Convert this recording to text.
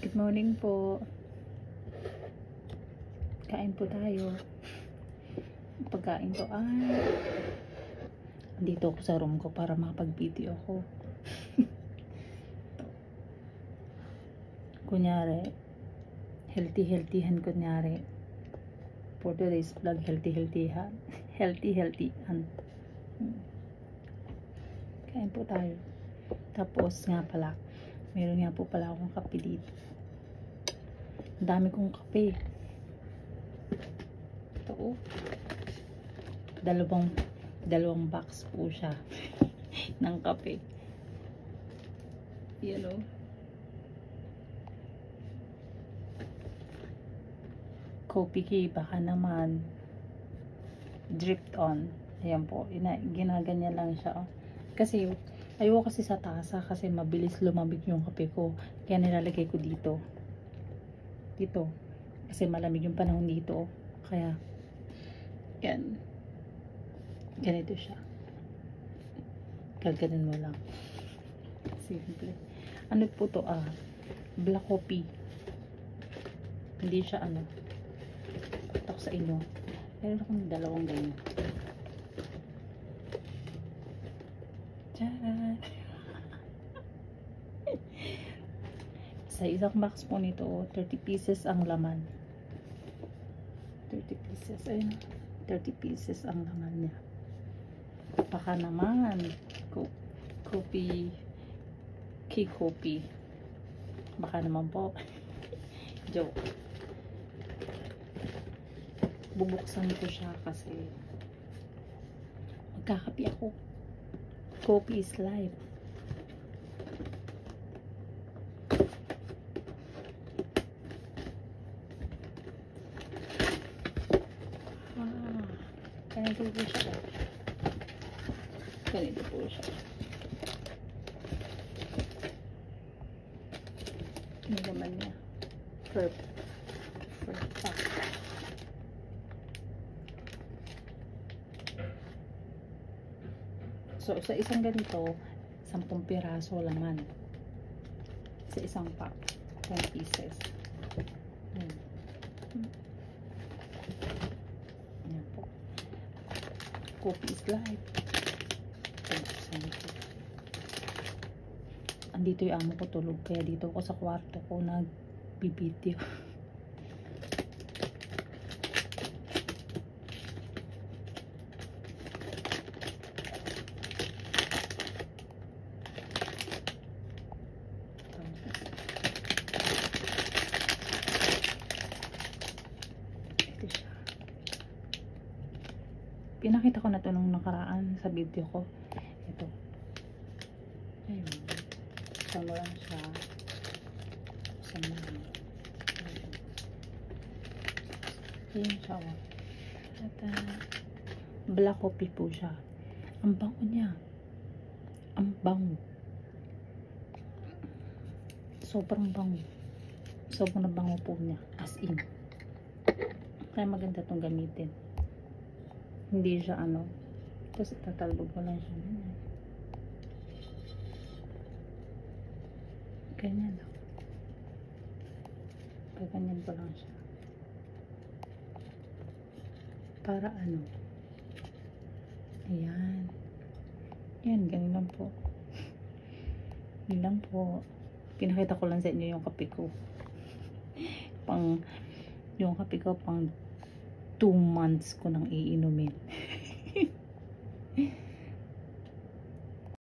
Good morning po. Kain po tayo. Pagkain to ay dito ako sa room ko para makapag-video ako. Kunyari, healthy-healthyhan kunyari. For today's vlog, healthy-healthyhan. Healthy-healthyhan. Kain po tayo. Tapos nga pala, meron nga po pala akong kape dito. Ang dami kong kape. Ito oh. Dalawang box po siya ng kape. Yan oh. Kopi baka naman dripped on. Ayan po, ginaganyan lang siya oh. Kasi ayoko kasi sa tasa kasi mabilis lumamig yung kape ko, kaya nilalagay ko dito kasi malamig yung panahon dito oh. Kaya yan, ganito siya, gaganon mo lang, simple. Ano po to black coffee, hindi siya patak sa inyo. Meron akong dalawang ganyan. Tcharan! Sa isang box po nito 30 pieces ang laman. 30 pieces, ayun, 30 pieces ang laman niya. Baka naman kopi, baka naman po. Joke. Bubuksan ko siya kasi magkakapi ako. Coffee is life. Ganito po siya. Ganito po siya. Ano naman niya? Perfect. So, sa isang ganito, 10 piraso laman. Sa isang pack, 10 pieces. Ayan. Ayan po. Coffee is life. Andito yung amo ko tulog, kaya dito ako sa kwarto ko nagbibideo. Pinakita ko na to nung nakaraan sa video ko. Ito. Ayun. Buksan mo lang siya. Buksan mo lang. Ayun siya. At black coffee po siya. Ang bango niya. Ang bango. Sobrang bango. Sobrang bango po niya. As in. Kaya maganda itong gamitin. Hindi siya tapos tatalbog mo lang siya ganyan lang, ganyan ko lang siya para ayan, ganyan lang po. Yun lang po, pinakita ko lang sa inyo yung kape ko yung kape ko pang 2 months ko nang iinumin.